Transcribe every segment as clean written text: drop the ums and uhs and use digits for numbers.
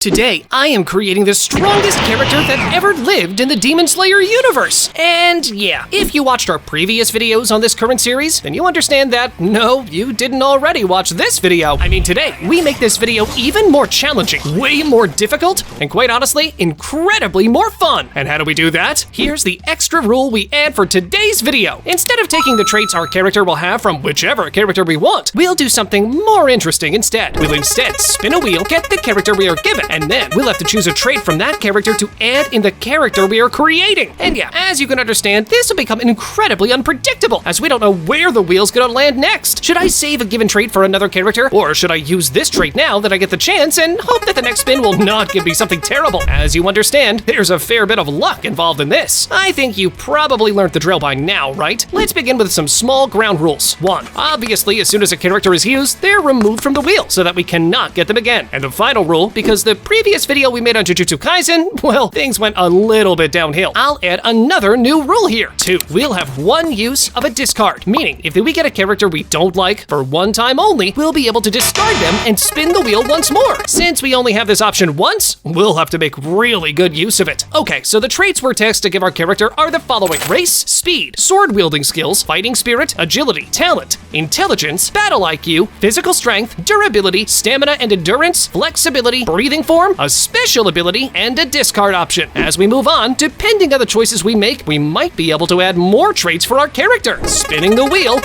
Today, I am creating the strongest character that ever lived in the Demon Slayer universe. And yeah, if you watched our previous videos on this current series, then you understand that, no, you didn't already watch this video. I mean, today, we make this video even more challenging, way more difficult, and quite honestly, incredibly more fun. And how do we do that? Here's the extra rule we add for today's video. Instead of taking the traits our character will have from whichever character we want, we'll do something more interesting instead. We'll instead spin a wheel, get the character we are given, and then we'll have to choose a trait from that character to add in the character we are creating. And yeah, as you can understand, this will become incredibly unpredictable, as we don't know where the wheel's gonna land next. Should I save a given trait for another character, or should I use this trait now that I get the chance and hope that the next spin will not give me something terrible? As you understand, there's a fair bit of luck involved in this. I think you probably learned the drill by now, right? Let's begin with some small ground rules. 1. Obviously, as soon as a character is used, they're removed from the wheel so that we cannot get them again. And the final rule, because the previous video we made on Jujutsu Kaisen, well, things went a little bit downhill. I'll add another new rule here. 2. We'll have one use of a discard, meaning if we get a character we don't like for one time only, we'll be able to discard them and spin the wheel once more. Since we only have this option once, we'll have to make really good use of it. Okay, so the traits we're tasked to give our character are the following: race, speed, sword-wielding skills, fighting spirit, agility, talent, intelligence, battle IQ, physical strength, durability, stamina and endurance, flexibility, breathing form, a special ability, and a discard option. As we move on, depending on the choices we make, we might be able to add more traits for our character. Spinning the wheel.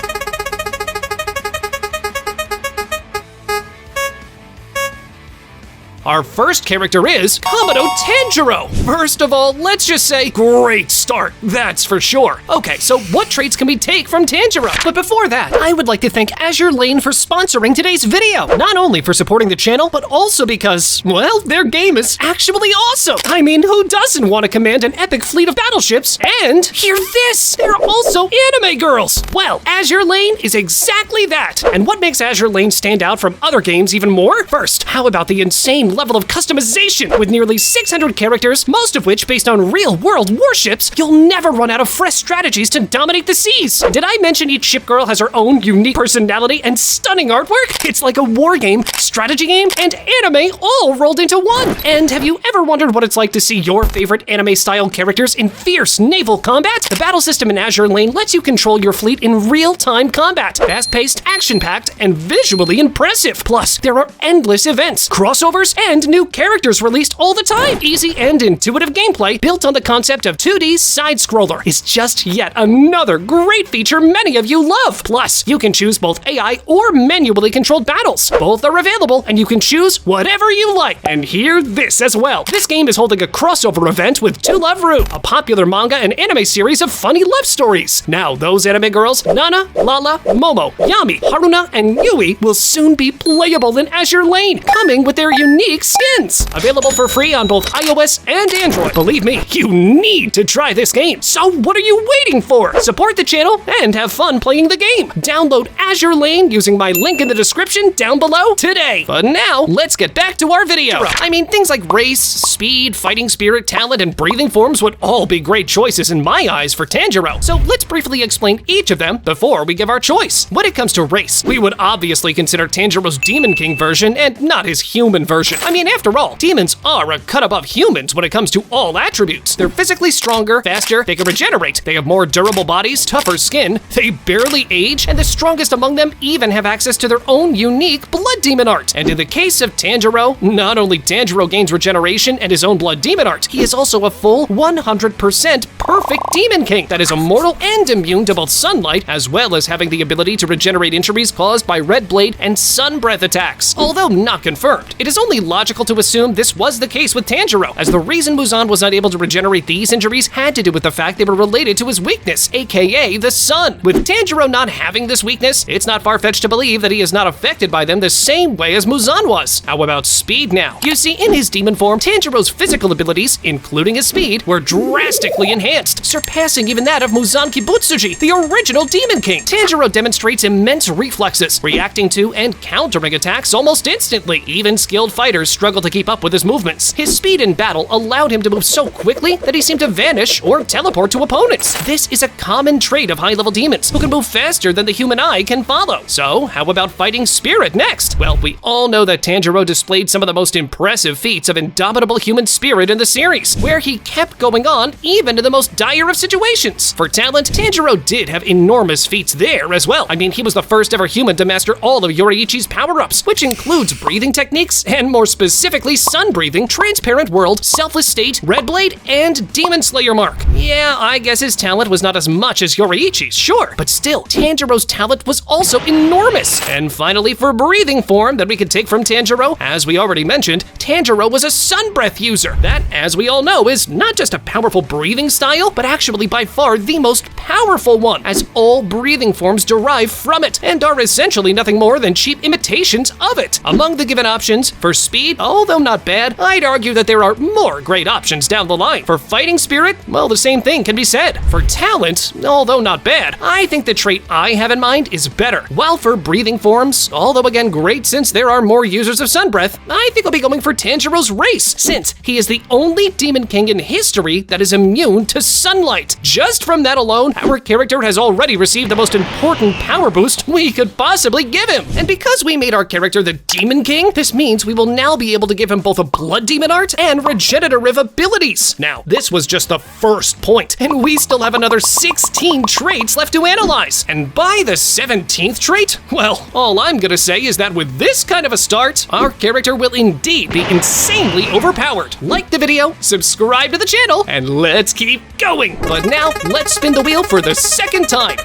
Our first character is Kamado Tanjiro. First of all, let's just say, great start, that's for sure. Okay, so what traits can we take from Tanjiro? But before that, I would like to thank Azure Lane for sponsoring today's video. Not only for supporting the channel, but also because, well, their game is actually awesome. I mean, who doesn't want to command an epic fleet of battleships? And hear this, they're also anime girls. Well, Azure Lane is exactly that. And what makes Azure Lane stand out from other games even more? First, how about the insane level of customization? With nearly 600 characters, most of which based on real-world warships, you'll never run out of fresh strategies to dominate the seas. Did I mention each ship girl has her own unique personality and stunning artwork? It's like a war game, strategy game, and anime all rolled into one. And have you ever wondered what it's like to see your favorite anime-style characters in fierce naval combat? The battle system in Azure Lane lets you control your fleet in real-time combat. Fast-paced, action-packed, and visually impressive. Plus, there are endless events, crossovers, and new characters released all the time. Easy and intuitive gameplay built on the concept of 2D side-scroller is just yet another great feature many of you love. Plus, you can choose both AI or manually controlled battles. Both are available, and you can choose whatever you like. And hear this as well. This game is holding a crossover event with To Love Ru, a popular manga and anime series of funny love stories. Now, those anime girls, Nana, Lala, Momo, Yami, Haruna, and Yui, will soon be playable in Azure Lane, coming with their unique skins. Available for free on both iOS and Android. Believe me, you need to try this game. So what are you waiting for? Support the channel and have fun playing the game. Download Azure Lane using my link in the description down below today. But now, let's get back to our video. I mean, things like race, speed, fighting spirit, talent, and breathing forms would all be great choices in my eyes for Tanjiro. So let's briefly explain each of them before we give our choice. When it comes to race, we would obviously consider Tanjiro's Demon King version and not his human version. I mean, after all, demons are a cut above humans when it comes to all attributes. They're physically stronger, faster, they can regenerate, they have more durable bodies, tougher skin, they barely age, and the strongest among them even have access to their own unique blood demon art. And in the case of Tanjiro, not only Tanjiro gains regeneration and his own blood demon art, he is also a full 100% perfect Demon King that is immortal and immune to both sunlight, as well as having the ability to regenerate injuries caused by red blade and sun breath attacks. Although not confirmed, it is only logical to assume this was the case with Tanjiro, as the reason Muzan was not able to regenerate these injuries had to do with the fact they were related to his weakness, aka the sun. With Tanjiro not having this weakness, it's not far-fetched to believe that he is not affected by them the same way as Muzan was. How about speed now? You see, in his demon form, Tanjiro's physical abilities, including his speed, were drastically enhanced, surpassing even that of Muzan Kibutsuji, the original Demon King. Tanjiro demonstrates immense reflexes, reacting to and countering attacks almost instantly. Even skilled fighters fighters struggled to keep up with his movements. His speed in battle allowed him to move so quickly that he seemed to vanish or teleport to opponents. This is a common trait of high-level demons, who can move faster than the human eye can follow. So, how about fighting spirit next? Well, we all know that Tanjiro displayed some of the most impressive feats of indomitable human spirit in the series, where he kept going on even in the most dire of situations. For talent, Tanjiro did have enormous feats there as well. I mean, he was the first ever human to master all of Yoruichi's power-ups, which includes breathing techniques, and more specifically sun breathing, transparent world, selfless state, red blade, and demon slayer mark. Yeah, I guess his talent was not as much as Yoruichi's, sure, but still, Tanjiro's talent was also enormous. And finally, for breathing form that we could take from Tanjiro, as we already mentioned, Tanjiro was a sun breath user. That, as we all know, is not just a powerful breathing style, but actually by far the most powerful one, as all breathing forms derive from it, and are essentially nothing more than cheap imitations of it. Among the given options, for speed, although not bad, I'd argue that there are more great options down the line. For fighting spirit, well, the same thing can be said. For talent, although not bad, I think the trait I have in mind is better. While for breathing forms, although again great since there are more users of sun breath, I think I'll be going for Tanjiro's race, since he is the only demon king in history that is immune to sunlight. Just from that alone, our character has already received the most important power boost we could possibly give him. And because we made our character the Demon King, this means we will now be able to give him both a blood demon art and regenerative abilities. Now, this was just the first point, and we still have another 16 traits left to analyze. And by the 17th trait, well, all I'm gonna say is that with this kind of a start, our character will indeed be insanely overpowered. Like the video, subscribe to the channel, and let's keep going. But now, let's spin the wheel for the second time.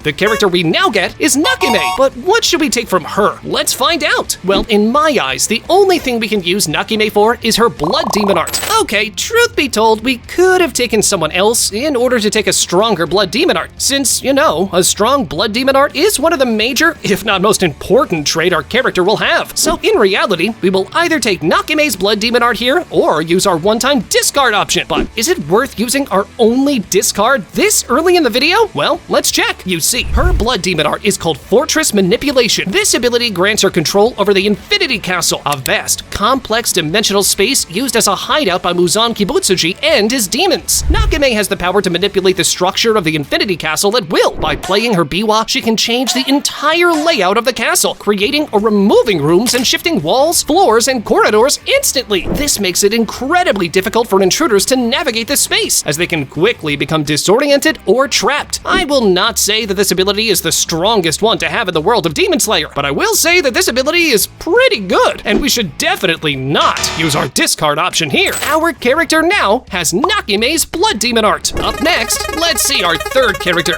The character we now get is Nakime, but what should we take from her? Let's find out. Well, in my eyes, the only thing we can use Nakime for is her blood demon art. Okay, truth be told, we could have taken someone else in order to take a stronger blood demon art, since, you know, a strong blood demon art is one of the major, if not most important trait our character will have. So in reality, we will either take Nakime's blood demon art here, or use our one-time discard option. But is it worth using our only discard this early in the video? Well, let's check. You see, her blood demon art is called Fortress Manipulation. This ability grants her control over the Infinity Castle, a vast, complex dimensional space used as a hideout by Muzan Kibutsuji and his demons. Nakime has the power to manipulate the structure of the Infinity Castle at will. By playing her biwa, she can change the entire layout of the castle, creating or removing rooms and shifting walls, floors, and corridors instantly. This makes it incredibly difficult for intruders to navigate the space, as they can quickly become disoriented or trapped. I will not say that this ability is the strongest one to have in the world of Demon Slayer, but I will say that this ability is pretty good, and we should definitely not use our discard option here. Our character now has Nakime's blood demon art. Up next, let's see our third character.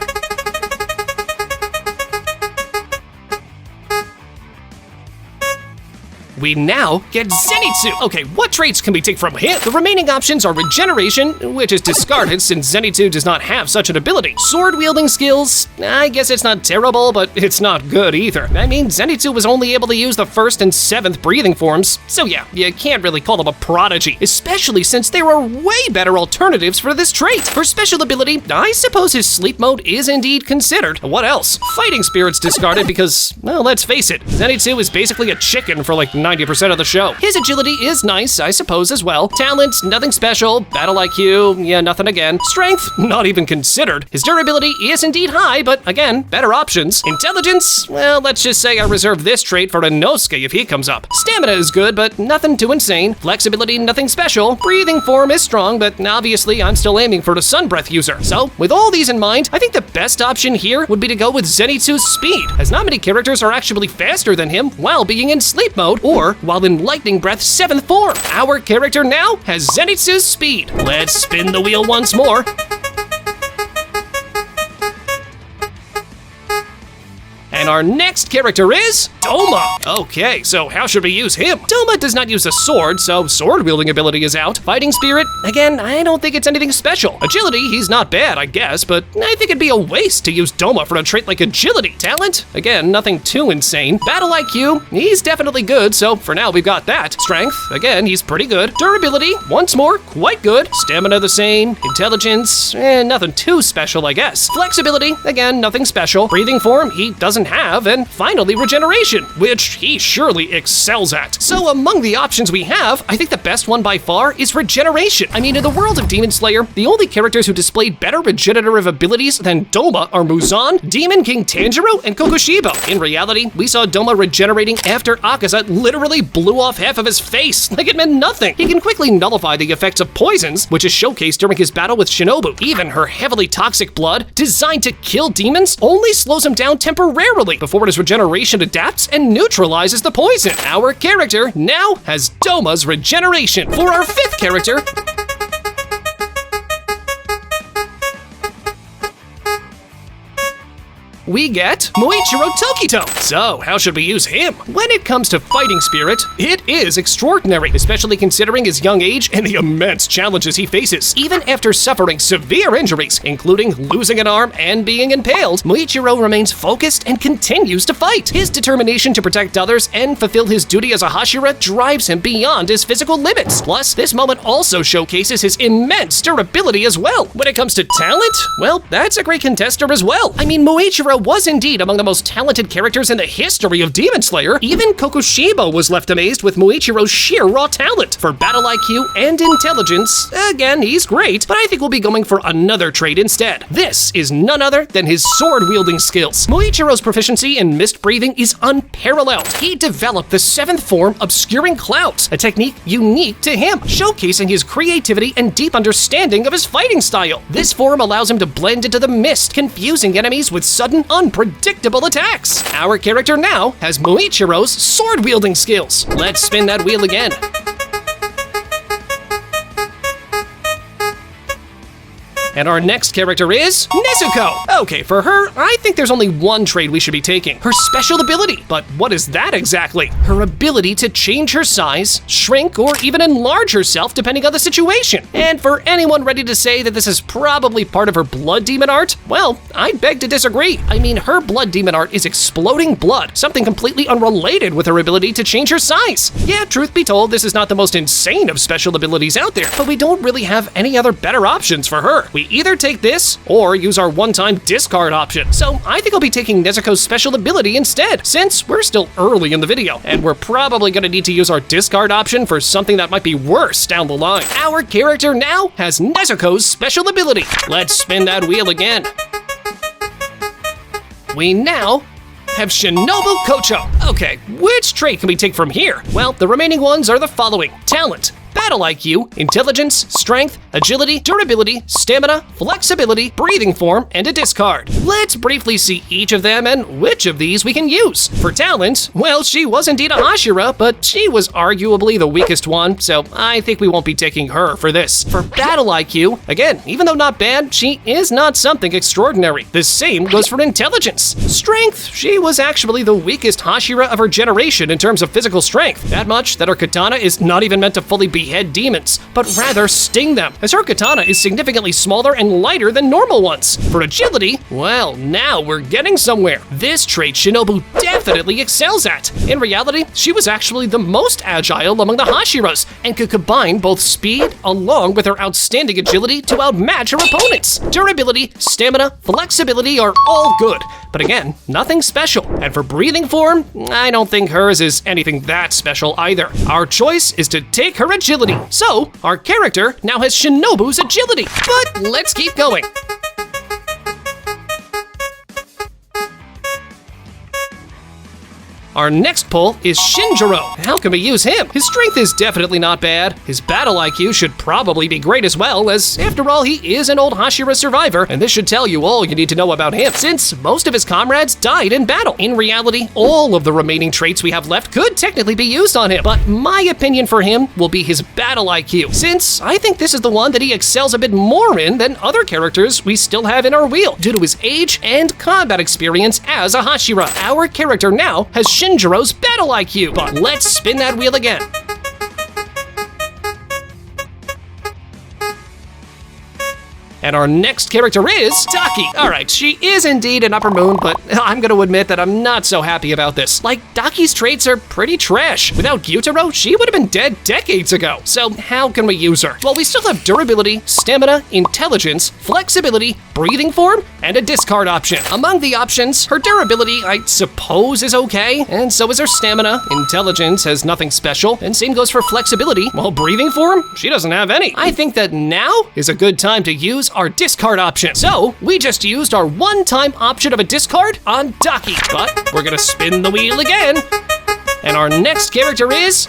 We now get Zenitsu. Okay, what traits can we take from him? The remaining options are Regeneration, which is discarded since Zenitsu does not have such an ability. Sword-wielding skills, I guess it's not terrible, but it's not good either. I mean, Zenitsu was only able to use the 1st and 7th breathing forms, so yeah, you can't really call him a prodigy, especially since there are way better alternatives for this trait. For special ability, I suppose his sleep mode is indeed considered. What else? Fighting Spirit's discarded because, well, let's face it, Zenitsu is basically a chicken for like 90% of the show. His agility is nice, I suppose, as well. Talent, nothing special. Battle IQ, yeah, nothing again. Strength, not even considered. His durability is indeed high, but again, better options. Intelligence, well, let's just say I reserve this trait for Inosuke if he comes up. Stamina is good, but nothing too insane. Flexibility, nothing special. Breathing form is strong, but obviously I'm still aiming for the sun breath user. So, with all these in mind, I think the best option here would be to go with Zenitsu's speed, as not many characters are actually faster than him while being in sleep mode, or while in Lightning Breath's 7th form. Our character now has Zenitsu's speed. Let's spin the wheel once more. And our next character is Doma. Okay, so how should we use him? Doma does not use a sword, so sword-wielding ability is out. Fighting Spirit, again, I don't think it's anything special. Agility, he's not bad, I guess, but I think it'd be a waste to use Doma for a trait like Agility. Talent, again, nothing too insane. Battle IQ, he's definitely good, so for now we've got that. Strength, again, he's pretty good. Durability, once more, quite good. Stamina the same. Intelligence, nothing too special, I guess. Flexibility, again, nothing special. Breathing form, he doesn't have have, and finally regeneration, which he surely excels at. So among the options we have, I think the best one by far is regeneration. I mean, in the world of Demon Slayer, the only characters who displayed better regenerative abilities than Doma are Muzan, Demon King Tanjiro, and Kokushibo. In reality, we saw Doma regenerating after Akaza literally blew off half of his face like it meant nothing. He can quickly nullify the effects of poisons, which is showcased during his battle with Shinobu. Even her heavily toxic blood, designed to kill demons, only slows him down temporarily before his regeneration adapts and neutralizes the poison. Our character now has Doma's regeneration. For our fifth character, we get Muichiro Tokito. So, how should we use him? When it comes to fighting spirit, it is extraordinary, especially considering his young age and the immense challenges he faces. Even after suffering severe injuries, including losing an arm and being impaled, Muichiro remains focused and continues to fight. His determination to protect others and fulfill his duty as a Hashira drives him beyond his physical limits. Plus, this moment also showcases his immense durability as well. When it comes to talent, well, that's a great contester as well. I mean, Muichiro was indeed among the most talented characters in the history of Demon Slayer. Even Kokushibo was left amazed with Muichiro's sheer raw talent. For battle IQ and intelligence, again, he's great, but I think we'll be going for another trait instead. This is none other than his sword-wielding skills. Muichiro's proficiency in mist breathing is unparalleled. He developed the 7th form Obscuring Clouds, a technique unique to him, showcasing his creativity and deep understanding of his fighting style. This form allows him to blend into the mist, confusing enemies with sudden, unpredictable attacks. Our character now has Muichiro's sword-wielding skills. Let's spin that wheel again. And our next character is Nezuko. Okay, for her, I think there's only one trait we should be taking, her special ability. But what is that exactly? Her ability to change her size, shrink, or even enlarge herself depending on the situation. And for anyone ready to say that this is probably part of her blood demon art, well, I beg to disagree. I mean, her blood demon art is exploding blood, something completely unrelated with her ability to change her size. Yeah, truth be told, this is not the most insane of special abilities out there, but we don't really have any other better options for her. We either take this or use our one-time discard option. So I think I'll be taking Nezuko's special ability instead, since we're still early in the video, and we're probably gonna need to use our discard option for something that might be worse down the line. Our character now has Nezuko's special ability. Let's spin that wheel again. We now have Shinobu Kocho. Okay, which trait can we take from here? Well, the remaining ones are the following: talent, battle IQ, intelligence, strength, agility, durability, stamina, flexibility, breathing form, and a discard. Let's briefly see each of them and which of these we can use. For talent, well, she was indeed a Hashira, but she was arguably the weakest one, so I think we won't be taking her for this. For battle IQ, again, even though not bad, she is not something extraordinary. The same goes for intelligence. Strength, she was actually the weakest Hashira of her generation in terms of physical strength. That much that her katana is not even meant to fully behead demons, but rather sting them, as her katana is significantly smaller and lighter than normal ones. For agility, well, now we're getting somewhere. This trait Shinobu definitely excels at. In reality, she was actually the most agile among the Hashiras, and could combine both speed along with her outstanding agility to outmatch her opponents. Durability, stamina, flexibility are all good, but again, nothing special. And for breathing form, I don't think hers is anything that special either. Our choice is to take her agility. So, our character now has Shinobu's agility. But let's keep going. Our next pull is Shinjiro. How can we use him? His strength is definitely not bad. His battle IQ should probably be great as well, as after all, he is an old Hashira survivor, and this should tell you all you need to know about him, since most of his comrades died in battle. In reality, all of the remaining traits we have left could technically be used on him, but my opinion for him will be his battle IQ, since I think this is the one that he excels a bit more in than other characters we still have in our wheel, due to his age and combat experience as a Hashira. Our character now has Shinjiro's battle IQ, but let's spin that wheel again. And our next character is Daki. All right, she is indeed an upper moon, but I'm gonna admit that I'm not so happy about this. Like, Daki's traits are pretty trash. Without Gyutaro, she would have been dead decades ago. So how can we use her? Well, we still have durability, stamina, intelligence, flexibility, breathing form, and a discard option. Among the options, her durability, I suppose, is okay, and so is her stamina. Intelligence has nothing special, and same goes for flexibility, while breathing form, she doesn't have any. I think that now is a good time to use our discard option. So, we just used our one-time option of a discard on Daki, but we're gonna spin the wheel again. And our next character is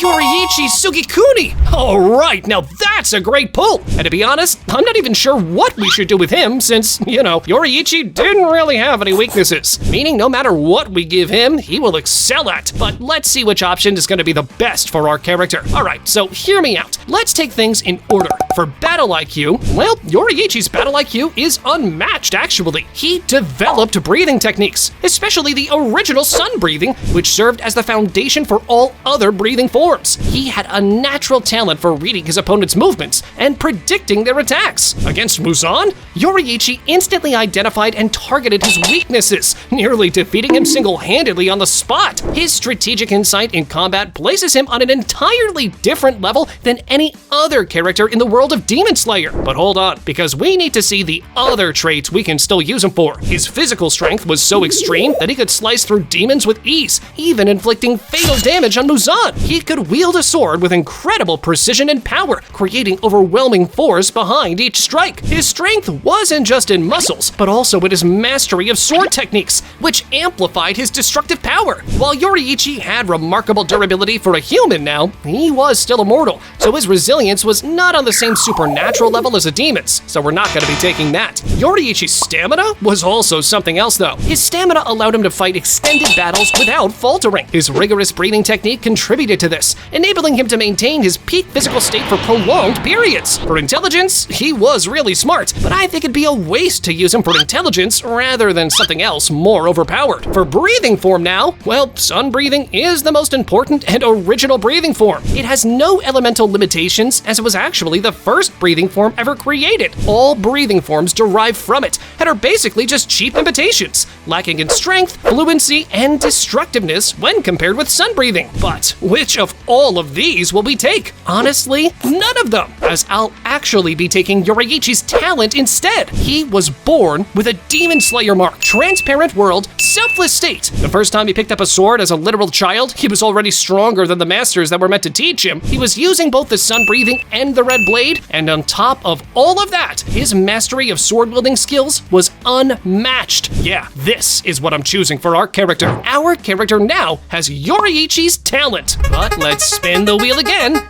Yoriichi Sugikuni! Alright, now that's a great pull! And to be honest, I'm not even sure what we should do with him since, Yoriichi didn't really have any weaknesses. Meaning no matter what we give him, he will excel at. But let's see which option is going to be the best for our character. Alright, so hear me out. Let's take things in order. For battle IQ, well, Yoriichi's battle IQ is unmatched actually. He developed breathing techniques, especially the original sun breathing, which served as the foundation for all other breathing forms. He had a natural talent for reading his opponent's movements and predicting their attacks. Against Muzan, Yoriichi instantly identified and targeted his weaknesses, nearly defeating him single-handedly on the spot. His strategic insight in combat places him on an entirely different level than any other character in the world of Demon Slayer. But hold on, because we need to see the other traits we can still use him for. His physical strength was so extreme that he could slice through demons with ease, even inflicting fatal damage on Muzan. He could wield a sword with incredible precision and power, creating overwhelming force behind each strike. His strength wasn't just in muscles, but also in his mastery of sword techniques, which amplified his destructive power. While Yoriichi had remarkable durability for a human now, he was still immortal, so his resilience was not on the same supernatural level as a demon's, so we're not going to be taking that. Yoriichi's stamina was also something else though. His stamina allowed him to fight extended battles without faltering. His rigorous breathing technique contributed to this, enabling him to maintain his peak physical state for prolonged periods. For intelligence, he was really smart, but I think it'd be a waste to use him for intelligence rather than something else more overpowered. For breathing form now, well, sun breathing is the most important and original breathing form. It has no elemental limitations as it was actually the first breathing form ever created. All breathing forms derive from it and are basically just cheap imitations, lacking in strength, fluency, and destructiveness when compared with sun breathing. But which of all of these will we take? Honestly, none of them, as I'll actually be taking Yoriichi's talent instead. He was born with a Demon Slayer mark, transparent world, selfless state. The first time he picked up a sword as a literal child, he was already stronger than the masters that were meant to teach him. He was using both the sun breathing and the red blade, and on top of all of that, his mastery of sword wielding skills was unmatched. Yeah, this is what I'm choosing for our character. Our character now has Yoriichi's talent. But let's spin the wheel again.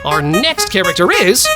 Our next character is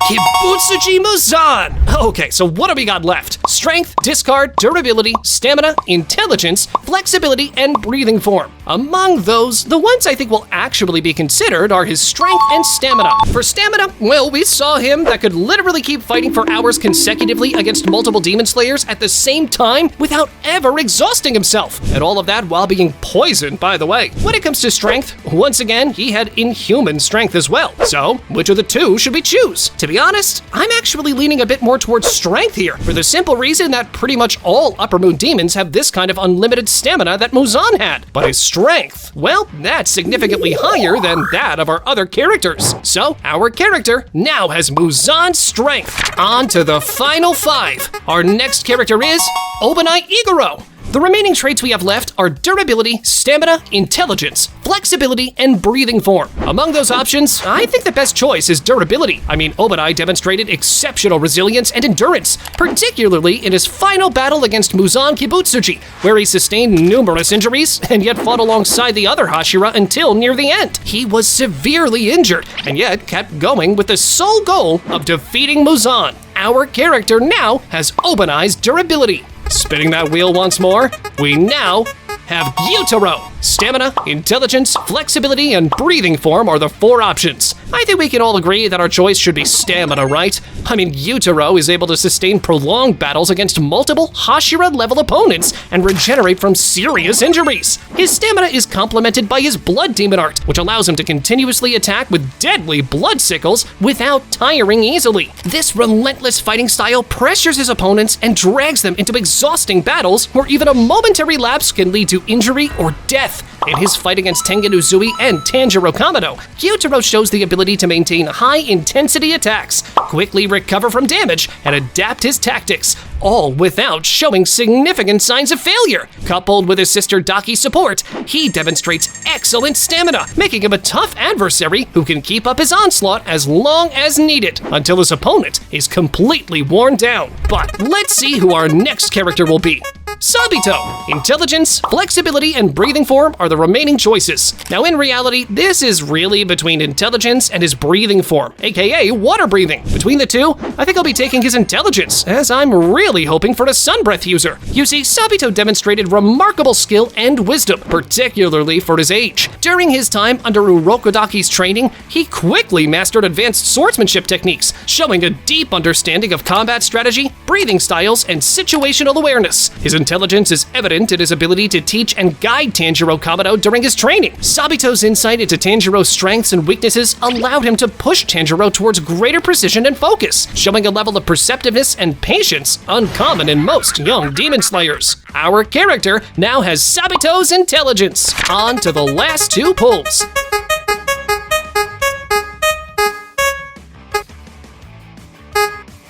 Kibutsuji Muzan! Okay, so what do we got left? Strength, discard, durability, stamina, intelligence, flexibility, and breathing form. Among those, the ones I think will actually be considered are his strength and stamina. For stamina, well, we saw him that could literally keep fighting for hours consecutively against multiple demon slayers at the same time without ever exhausting himself. And all of that while being poisoned, by the way. When it comes to strength, once again, he had inhuman strength as well. So, which of the two should we choose? To be honest, I'm actually leaning a bit more towards strength here, for the simple reason that pretty much all Upper Moon demons have this kind of unlimited stamina that Muzan had. But his strength, well, that's significantly higher than that of our other characters. So, our character now has Muzan's strength. On to the final 5. Our next character is Obanai Iguro. The remaining traits we have left are durability, stamina, intelligence, flexibility, and breathing form. Among those options, I think the best choice is durability. I mean, Obanai demonstrated exceptional resilience and endurance, particularly in his final battle against Muzan Kibutsuji, where he sustained numerous injuries and yet fought alongside the other Hashira until near the end. He was severely injured and yet kept going with the sole goal of defeating Muzan. Our character now has Obanai's durability. Spinning that wheel once more, we now have Gyutaro. Stamina, intelligence, flexibility, and breathing form are the 4 options. I think we can all agree that our choice should be stamina, right? I mean, Yutaro is able to sustain prolonged battles against multiple Hashira-level opponents and regenerate from serious injuries. His stamina is complemented by his blood demon art, which allows him to continuously attack with deadly blood sickles without tiring easily. This relentless fighting style pressures his opponents and drags them into exhausting battles where even a momentary lapse can lead to injury or death. In his fight against Tengen Uzui and Tanjiro Kamado, Gyutaro shows the ability to maintain high-intensity attacks, quickly recover from damage, and adapt his tactics, all without showing significant signs of failure. Coupled with his sister Daki's support, he demonstrates excellent stamina, making him a tough adversary who can keep up his onslaught as long as needed, until his opponent is completely worn down. But let's see who our next character will be. Sabito! Intelligence, flexibility, and breathing form are the remaining choices. Now in reality, this is really between intelligence and his breathing form, aka water breathing. Between the two, I think I'll be taking his intelligence, as I'm really hoping for the sun breath user. You see, Sabito demonstrated remarkable skill and wisdom, particularly for his age. During his time under Urokodaki's training, he quickly mastered advanced swordsmanship techniques, showing a deep understanding of combat strategy, breathing styles, and situational awareness. His intelligence is evident in his ability to teach and guide Tanjiro Kamado during his training. Sabito's insight into Tanjiro's strengths and weaknesses allowed him to push Tanjiro towards greater precision and focus, showing a level of perceptiveness and patience uncommon in most young demon slayers. Our character now has Sabito's intelligence. On to the last 2 pulls.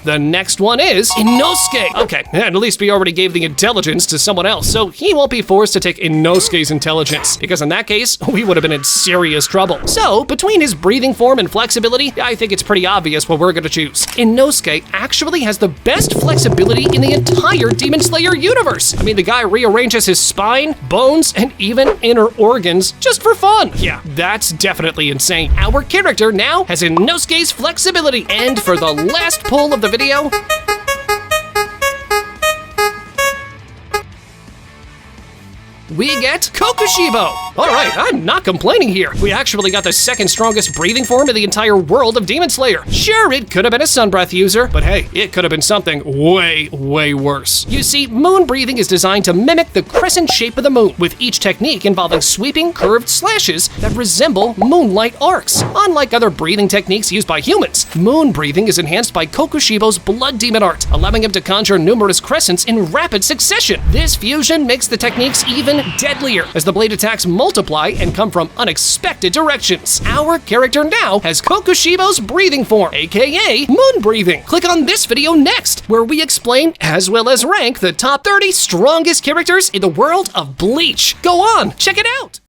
The next one is Inosuke. Okay, at least we already gave the intelligence to someone else, so he won't be forced to take Inosuke's intelligence, because in that case, we would have been in serious trouble. So, between his breathing form and flexibility, I think it's pretty obvious what we're gonna choose. Inosuke actually has the best flexibility in the entire Demon Slayer universe. I mean, the guy rearranges his spine, bones, and even inner organs just for fun. Yeah, that's definitely insane. Our character now has Inosuke's flexibility. And for the last pull of the video, we get Kokushibo. All right, I'm not complaining here. We actually got the second strongest breathing form in the entire world of Demon Slayer. Sure, it could have been a sun breath user, but hey, it could have been something way, way worse. You see, moon breathing is designed to mimic the crescent shape of the moon, with each technique involving sweeping, curved slashes that resemble moonlight arcs. Unlike other breathing techniques used by humans, moon breathing is enhanced by Kokushibo's blood demon art, allowing him to conjure numerous crescents in rapid succession. This fusion makes the techniques even deadlier, as the blade attacks multiply and come from unexpected directions. Our character now has Kokushibo's breathing form, aka moon breathing. Click on this video next, where we explain as well as rank the top 30 strongest characters in the world of Bleach. Go on, check it out!